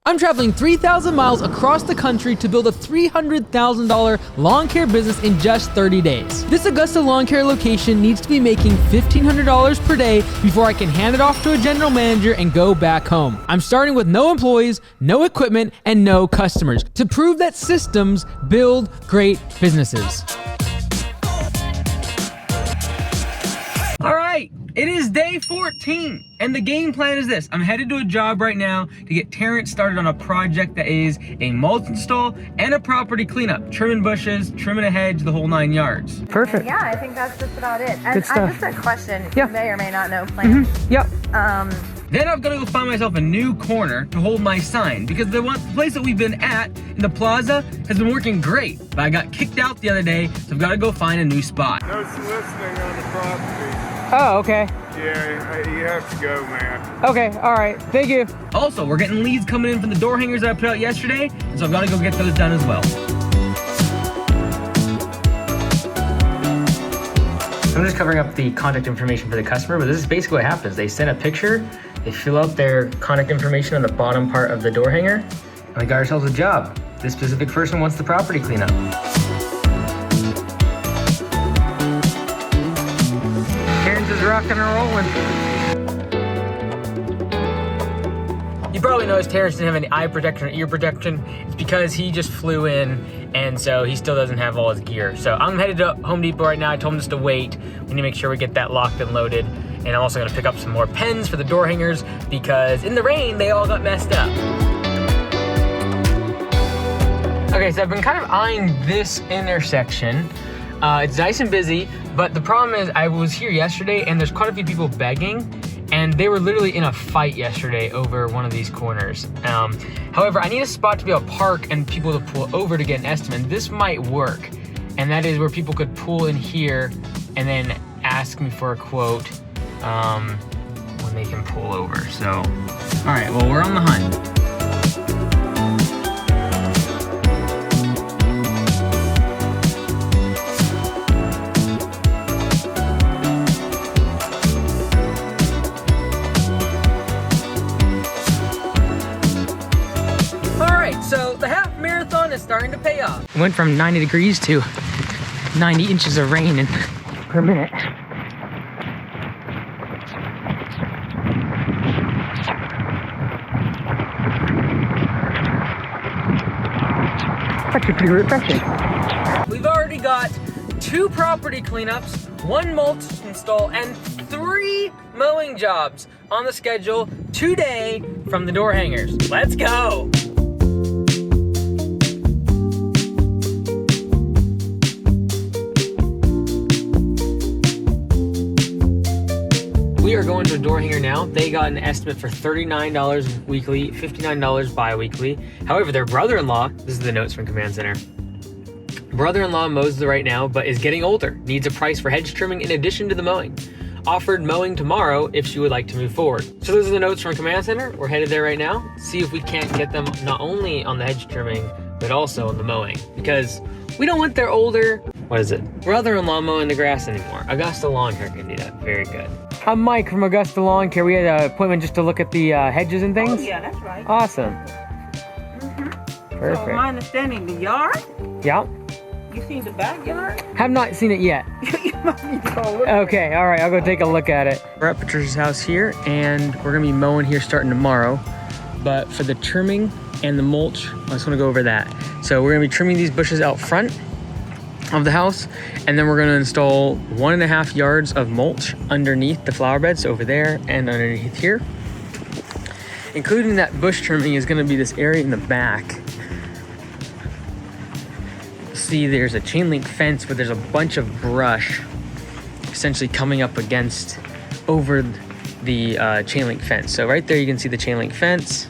I'm traveling 3,000 miles across the country to build a $300,000 lawn care business in just 30 days. This Augusta lawn care location needs to be making $1,500 per day before I can hand it off to a general manager and go back home. I'm starting with no employees, no equipment, and no customers to prove that systems build great businesses. All right, it is day 14, and the game plan is this. I'm headed to a job right now to get Terrence started on a project that is a mulch install and a property cleanup, trimming bushes, trimming a hedge, the whole 9 yards. Perfect. Yeah, I think that's just about it. And Good stuff. just a question, Yeah. you may or may not know plants. Yep. Then I've got to go find myself a new corner to hold my sign because the place that we've been at in the plaza has been working great, but I got kicked out the other day, so I've got to go find a new spot. No soliciting on the property. Oh, okay. Yeah, you have to go, man. Okay, all right. Thank you. Also, we're getting leads coming in from the door hangers that I put out yesterday, so I've got to go get those done as well. I'm just covering up the contact information for the customer, but this is basically what happens. They send a picture, they fill out their contact information on the bottom part of the door hanger, and we got ourselves a job. This specific person wants the property cleanup. Terrence is rocking and rolling. You probably noticed Terrence didn't have any eye protection or ear protection. It's because he just flew in, and so he still doesn't have all his gear. So I'm headed to Home Depot right now. I told him just to wait. We need to make sure we get that locked and loaded. And I'm also gonna pick up some more pens for the door hangers because in the rain, they all got messed up. Okay, so I've been kind of eyeing this intersection. It's nice and busy, but the problem is I was here yesterday and there's quite a few people begging, and they were literally in a fight yesterday over one of these corners. However, I need a spot to be able to park and people to pull over to get an estimate. This might work, and that is where people could pull in here and then ask me for a quote when they can pull over. So, all right, well, we're on the hunt. So the half marathon is starting to pay off. Went from 90 degrees to 90 inches of rain per minute. It's actually pretty refreshing. We've already got 2 property cleanups, 1 mulch install, and 3 mowing jobs on the schedule today from the door hangers. Let's go. We are going to a door hanger now. They got an estimate for $39 weekly, $59 bi-weekly. However, their brother-in-law, this is the notes from Command Center, brother-in-law mows right now, but is getting older, needs a price for hedge trimming in addition to the mowing. Offered mowing tomorrow if she would like to move forward. So those are the notes from Command Center. We're headed there right now. See if we can't get them not only on the hedge trimming, but also on the mowing. Because we don't want their older, brother-in-law mowing the grass anymore. Augusta Lawn Care can do that, very good. I'm Mike from Augusta Lawn Care. We had an appointment just to look at the hedges and things. Oh, yeah, that's right. Awesome. Perfect. So my understanding, the yard? Yeah. You seen the backyard? Have not seen it yet. You might need to go look. Okay, all right, I'll go take a look at it. We're at Patricia's house here, and we're gonna be mowing here starting tomorrow. But for the trimming and the mulch, I just wanna go over that. So we're gonna be trimming these bushes out front of the house, and then we're gonna install 1.5 yards of mulch underneath the flower beds, over there and underneath here. Including that bush trimming is gonna be this area in the back. See, there's a chain link fence, but there's a bunch of brush essentially coming up against over the chain link fence. So right there you can see the chain link fence.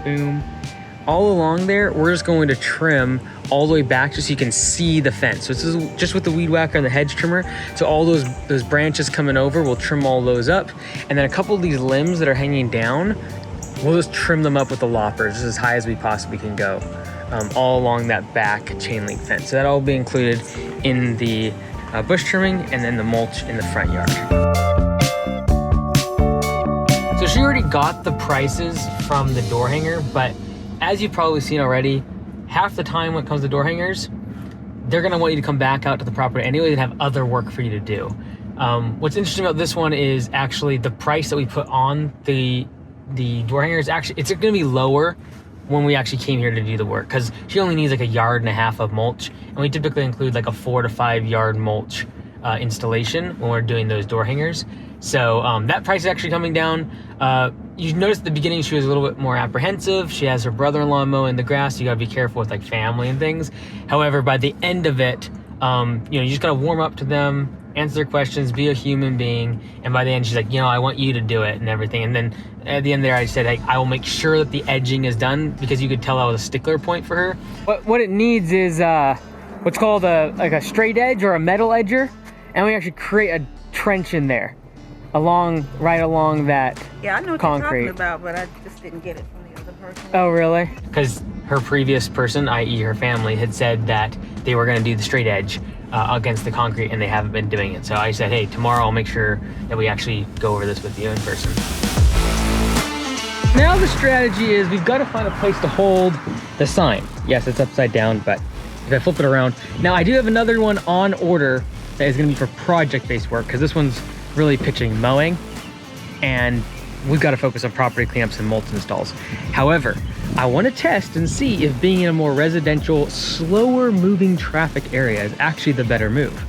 Boom. All along there, we're just going to trim all the way back just so you can see the fence. So this is just with the weed whacker and the hedge trimmer. So all those branches coming over, we'll trim all those up. And then a couple of these limbs that are hanging down, we'll just trim them up with the loppers just as high as we possibly can go. All along that back chain link fence. So that'll all be included in the bush trimming and then the mulch in the front yard. So she already got the prices from the door hanger, but as you've probably seen already, half the time when it comes to door hangers, they're gonna want you to come back out to the property anyway and have other work for you to do. What's interesting about this one is actually the price that we put on the door hangers. Actually, it's gonna be lower when we actually came here to do the work, because she only needs like 1.5 yards of mulch, and we typically include like a 4 to 5 yard mulch installation when we're doing those door hangers. So that price is actually coming down. You noticed at the beginning she was a little bit more apprehensive. She has her brother-in-law mowing the grass, so you gotta be careful with like family and things. However, by the end of it, you just gotta warm up to them, answer their questions, be a human being, and by the end she's like, I want you to do it and everything. And then at the end there I said, I will make sure that the edging is done, because you could tell that was a stickler point for her. What it needs is what's called like a straight edge or a metal edger, and we actually create a trench in there right along that Yeah, I know what concrete. you're talking about, but I just didn't get it from the other person. Oh, really? Because her previous person, i.e. her family, had said that they were going to do the straight edge against the concrete, and they haven't been doing it. So I said, hey, tomorrow I'll make sure that we actually go over this with you in person. Now the strategy is we've got to find a place to hold the sign. Yes, it's upside down, but if I flip it around. Now I do have another one on order that is going to be for project-based work, because this one's really pitching mowing, and we've got to focus on property cleanups and mulch installs. However, I want to test and see if being in a more residential, slower moving traffic area is actually the better move.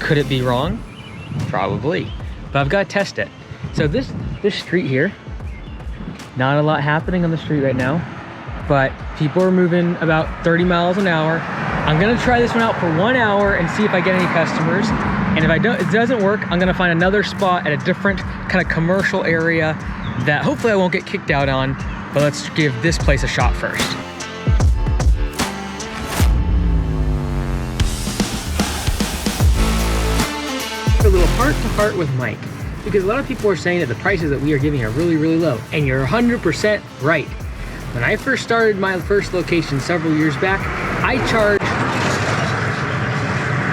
Could it be wrong? Probably, but I've got to test it. So this street here, not a lot happening on the street right now, but people are moving about 30 miles an hour. I'm gonna try this one out for 1 hour and see if I get any customers. And if it doesn't work, I'm gonna find another spot at a different kind of commercial area that hopefully I won't get kicked out on, but let's give this place a shot first. A little heart-to-heart with Mike, because a lot of people are saying that the prices that we are giving are really, really low, and you're 100% right. When I first started my first location several years back, I charged,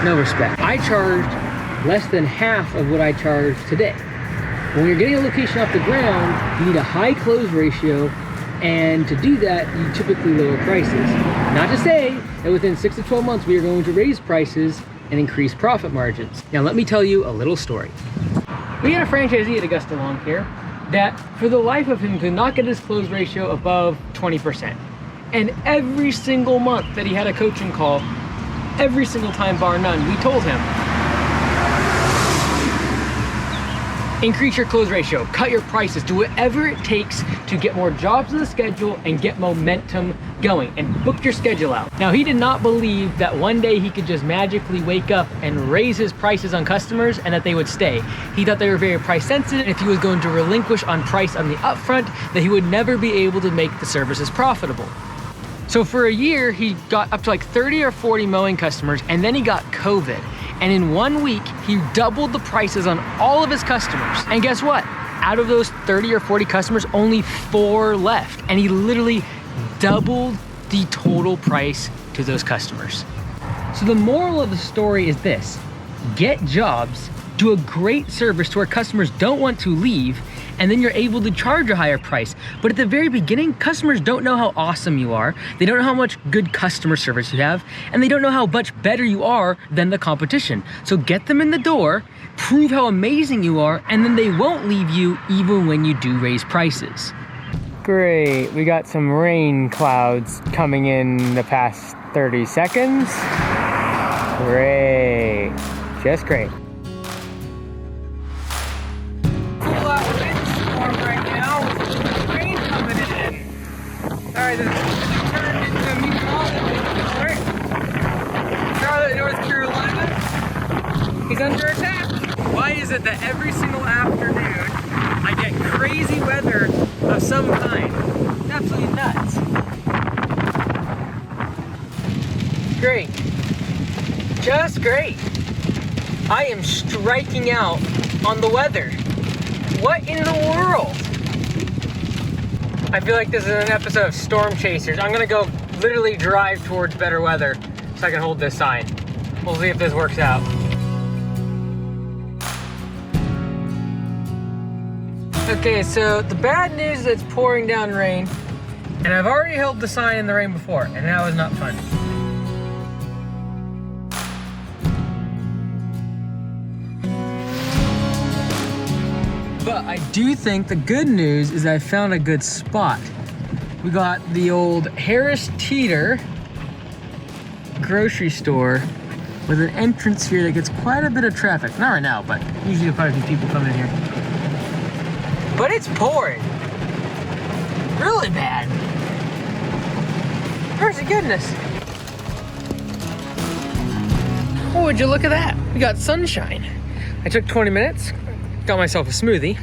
no respect, I charged less than half of what I charge today. When you're getting a location off the ground, you need a high close ratio, and to do that, you typically lower prices. Not to say that within 6 to 12 months, we are going to raise prices and increase profit margins. Now, let me tell you a little story. We had a franchisee at Augusta Lawn Care that for the life of him could not get his close ratio above 20%. And every single month that he had a coaching call, every single time bar none, we told him, increase your close ratio, cut your prices, do whatever it takes to get more jobs on the schedule and get momentum going, and book your schedule out. Now, he did not believe that one day he could just magically wake up and raise his prices on customers and that they would stay. He thought they were very price sensitive, and if he was going to relinquish on price on the upfront, that he would never be able to make the services profitable. So for a year, he got up to like 30 or 40 mowing customers, and then he got COVID. And in 1 week, he doubled the prices on all of his customers. And guess what? Out of those 30 or 40 customers, only 4 left. And he literally doubled the total price to those customers. So the moral of the story is this: get jobs, do a great service to where customers don't want to leave, and then you're able to charge a higher price. But at the very beginning, customers don't know how awesome you are, they don't know how much good customer service you have, and they don't know how much better you are than the competition. So get them in the door, prove how amazing you are, and then they won't leave you even when you do raise prices. Great, we got some rain clouds coming in the past 30 seconds. Great, just great. Alright, this turned into a meteorologist. Alright. Charlotte, North Carolina. He's under attack. Why is it that every single afternoon I get crazy weather of some kind? It's absolutely nuts. Great. Just great. I am striking out on the weather. What in the world? I feel like this is an episode of Storm Chasers. I'm gonna go literally drive towards better weather so I can hold this sign. We'll see if this works out. Okay, so the bad news is it's pouring down rain. And I've already held the sign in the rain before, and that was not fun. But I do think the good news is I found a good spot. We got the old Harris Teeter grocery store with an entrance here that gets quite a bit of traffic. Not right now, but usually you'll probably see people coming in here. But it's pouring. Really bad. Mercy goodness. Oh, would you look at that? We got sunshine. I took 20 minutes, got myself a smoothie,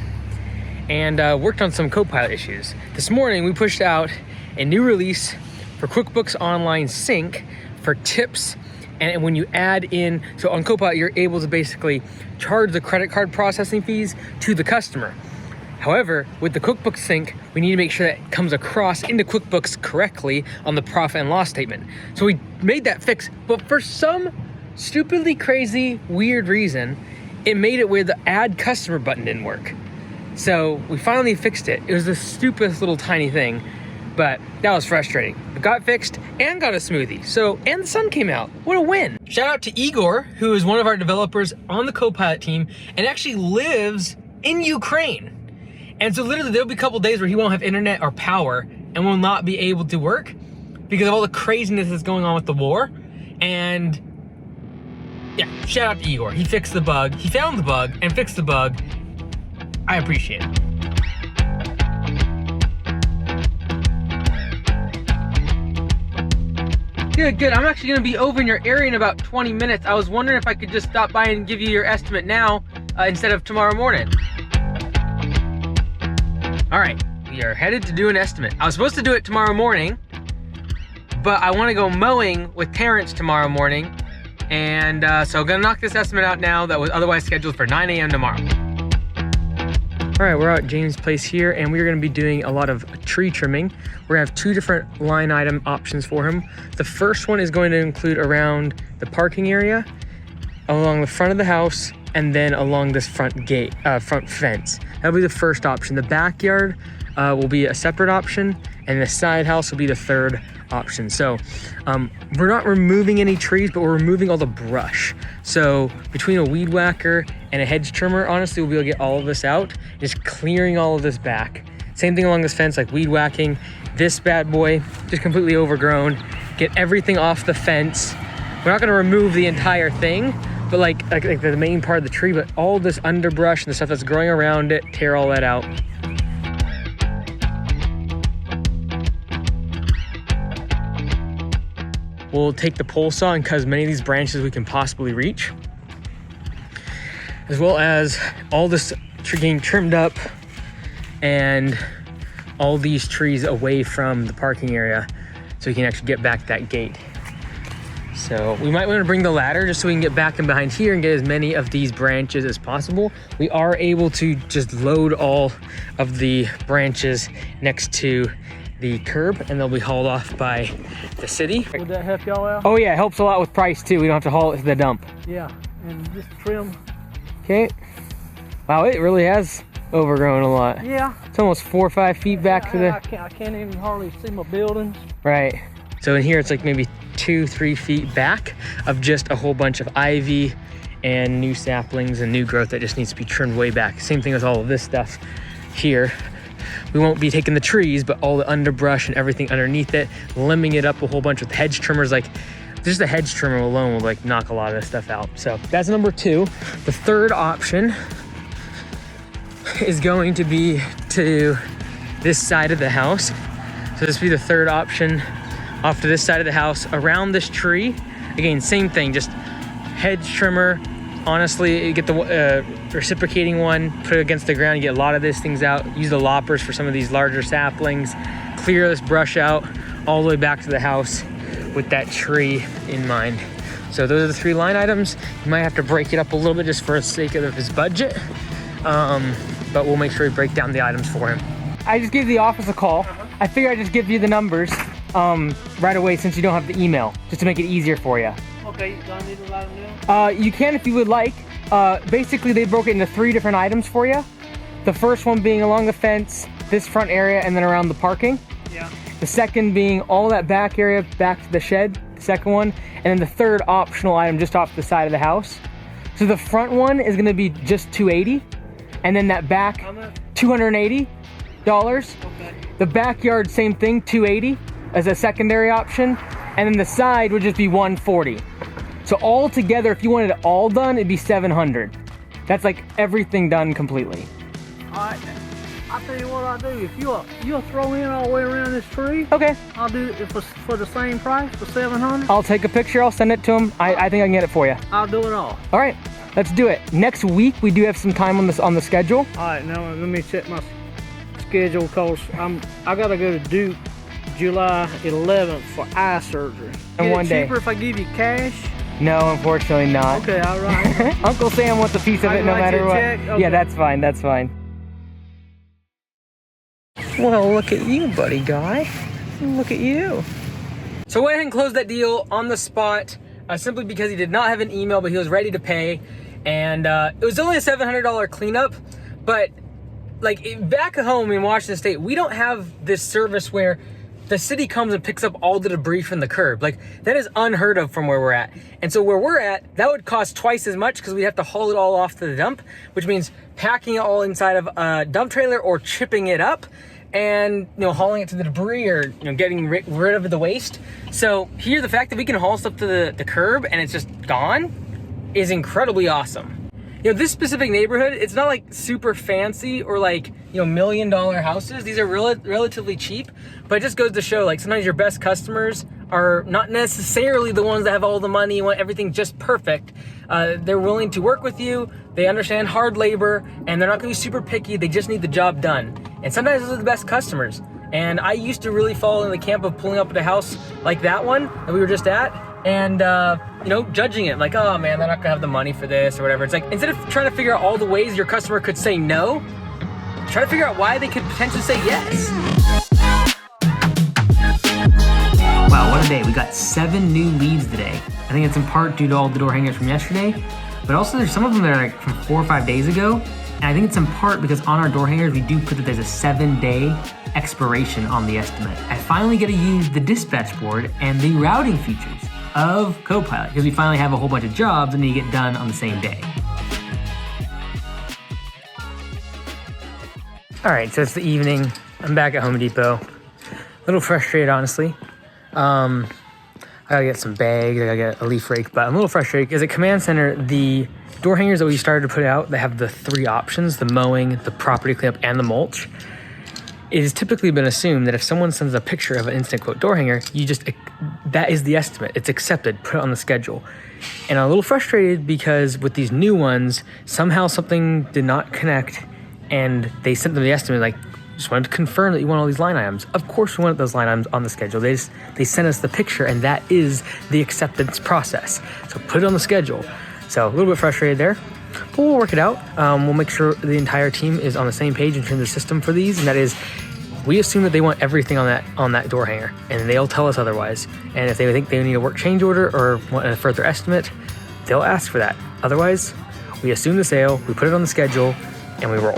and worked on some Copilot issues. This morning, we pushed out a new release for QuickBooks Online Sync for tips. And when you add in, so on Copilot, you're able to basically charge the credit card processing fees to the customer. However, with the QuickBooks Sync, we need to make sure that it comes across into QuickBooks correctly on the profit and loss statement. So we made that fix, but for some stupidly crazy, weird reason, it made it where the add customer button didn't work. So we finally fixed it. It was the stupidest little tiny thing, but that was frustrating. It got fixed and got a smoothie. So, and the sun came out. What a win. Shout out to Igor, who is one of our developers on the Copilot team and actually lives in Ukraine. And so literally there'll be a couple days where he won't have internet or power and will not be able to work because of all the craziness that's going on with the war. And yeah, shout out to Igor. He fixed the bug. He found the bug and fixed the bug. I appreciate it. Good. I'm actually gonna be over in your area in about 20 minutes. I was wondering if I could just stop by and give you your estimate now instead of tomorrow morning. All right, we are headed to do an estimate. I was supposed to do it tomorrow morning, but I wanna go mowing with Terrence tomorrow morning. And so I'm gonna knock this estimate out now that was otherwise scheduled for 9 a.m. tomorrow. All right, we're out at James' place here, and we're gonna be doing a lot of tree trimming. We're gonna have two different line item options for him. The first one is going to include around the parking area, along the front of the house, and then along this front gate, front fence. That'll be the first option. The backyard will be a separate option, and the side house will be the third option. So we're not removing any trees, but we're removing all the brush. So between a weed whacker and a hedge trimmer, honestly, we'll be able to get all of this out, just clearing all of this back. Same thing along this fence, like weed whacking. This bad boy, just completely overgrown. Get everything off the fence. We're not gonna remove the entire thing, but like the main part of the tree, but all this underbrush and the stuff that's growing around it, tear all that out. We'll take the pole saw and cut as many of these branches we can possibly reach, as well as all this tree getting trimmed up and all these trees away from the parking area so we can actually get back that gate. So we might want to bring the ladder just so we can get back in behind here and get as many of these branches as possible. We are able to just load all of the branches next to the curb and they'll be hauled off by the city. Would that help y'all out? Oh yeah, it helps a lot with price too. We don't have to haul it to the dump. Yeah, and just trim. Okay. Wow, it really has overgrown a lot. Yeah. It's almost 4 or 5 feet back to the... I can't even hardly see my buildings. Right. So in here, it's like maybe 2-3 feet back of just a whole bunch of ivy and new saplings and new growth that just needs to be trimmed way back. Same thing with all of this stuff here. We won't be taking the trees, but all the underbrush and everything underneath it, limbing it up a whole bunch with hedge trimmers. Like just the hedge trimmer alone will like knock a lot of this stuff out. So that's number 2. The third option is going to be to this side of the house. So this will be the third option off to this side of the house around this tree. Again, same thing, just hedge trimmer. Honestly, you get the reciprocating one, put it against the ground, you get a lot of these things out. Use the loppers for some of these larger saplings. Clear this brush out all the way back to the house with that tree in mind. So those are the 3 line items. You might have to break it up a little bit just for the sake of his budget. But we'll make sure we break down the items for him. I just gave the office a call. I figured I'd just give you the numbers right away since you don't have the email, just to make it easier for you. Okay, do I need to let them know? You can if you would like. Basically, they broke it into 3 different items for you. The first one being along the fence, this front area, and then around the parking. Yeah. The second being all that back area back to the shed, the second one. And then the third optional item just off the side of the house. So the front one is gonna be just $280. And then that back, $280. Okay. The backyard, same thing, $280 as a secondary option. And then the side would just be $140. So all together, if you wanted it all done, it'd be $700. That's like everything done completely. Alright, I'll tell you what I'll do. If you'll throw in all the way around this tree, Okay, I'll do it for the same price, for $700. I'll take a picture, I'll send it to him. I think I can get it for you. I'll do it all. All right, let's do it. Next week, we do have some time on the schedule. Alright, now let me check my schedule because I gotta go to Duke July 11th for eye surgery. And Get one it day. cheaper if I give you cash? No, unfortunately not. Okay, alright. Uncle Sam wants a piece of I it can no write matter you a what. check? Okay. Yeah, that's fine, that's fine. Well, look at you, buddy guy. Look at you. So I went ahead and closed that deal on the spot, simply because he did not have an email, but he was ready to pay. And it was only a $700 cleanup, but like back at home in Washington State, we don't have this service where the city comes and picks up all the debris from the curb. Like, that is unheard of from where we're at. And so where we're at, that would cost twice as much because we'd have to haul it all off to the dump, which means packing it all inside of a dump trailer or chipping it up and, hauling it to the debris or, getting rid of the waste. So here, the fact that we can haul stuff to the curb and it's just gone is incredibly awesome. This specific neighborhood, it's not like super fancy or like, $1 million houses. These are relatively cheap, but it just goes to show, like, sometimes your best customers are not necessarily the ones that have all the money and want everything just perfect. They're willing to work with you. They understand hard labor and they're not gonna be super picky. They just need the job done. And sometimes those are the best customers. And I used to really fall in the camp of pulling up at a house like that one that we were just at and, judging it like, oh man, they're not gonna have the money for this or whatever. It's like, instead of trying to figure out all the ways your customer could say no, try to figure out why they could potentially say yes. Wow, what a day. We got 7 new leads today. I think it's in part due to all the door hangers from yesterday, but also there's some of them that are like from 4 or 5 days ago. And I think it's in part because on our door hangers, we do put that there's a 7-day expiration on the estimate. I finally get to use the dispatch board and the routing features of Copilot because we finally have a whole bunch of jobs that need to get done on the same day. All right, so it's the evening. I'm back at Home Depot. A little frustrated, honestly. I gotta get some bags, I gotta get a leaf rake, but I'm a little frustrated because at Command Center, the door hangers that we started to put out, they have the 3 options, the mowing, the property cleanup, and the mulch. It has typically been assumed that if someone sends a picture of an instant quote door hanger, that is the estimate. It's accepted, put it on the schedule. And I'm a little frustrated because with these new ones, somehow something did not connect and they sent them the estimate like, just wanted to confirm that you want all these line items. Of course we wanted those line items on the schedule. They sent us the picture and that is the acceptance process. So put it on the schedule. So a little bit frustrated there, but we'll work it out. We'll make sure the entire team is on the same page in terms of system for these. And that is, we assume that they want everything on that door hanger and they'll tell us otherwise. And if they think they need a work change order or want a further estimate, they'll ask for that. Otherwise, we assume the sale, we put it on the schedule, and we roll.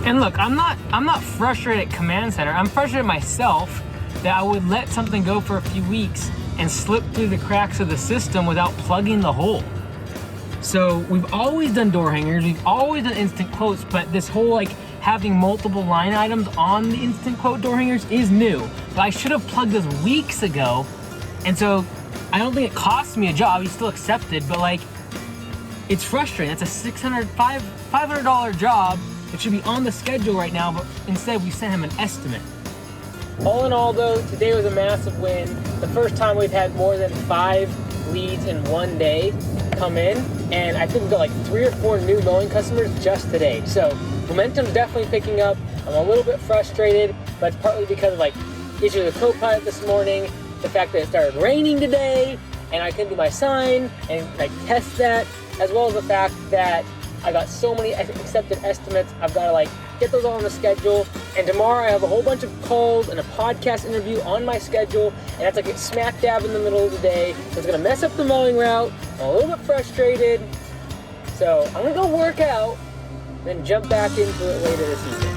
And look, I'm not frustrated at Command Center. I'm frustrated myself that I would let something go for a few weeks and slip through the cracks of the system without plugging the hole. So we've always done door hangers, we've always done instant quotes, but this whole like having multiple line items on the instant quote door hangers is new. But I should have plugged this weeks ago. And so I don't think it costs me a job, he's still accepted, but like, it's frustrating. It's a $500 job. It should be on the schedule right now, but instead we sent him an estimate. All in all though, today was a massive win. The first time we've had more than 5 leads in one day come in, and I think we've got like 3 or 4 new mowing customers just today. So momentum's definitely picking up. I'm a little bit frustrated, but it's partly because of like issues with Copilot this morning, the fact that it started raining today, and I couldn't do my sign and like test that, as well as the fact that I got so many accepted estimates. I've got to like get those all on the schedule. And tomorrow I have a whole bunch of calls and a podcast interview on my schedule. And that's like smack dab in the middle of the day. So it's going to mess up the mowing route. I'm a little bit frustrated. So I'm going to go work out, then jump back into it later this evening.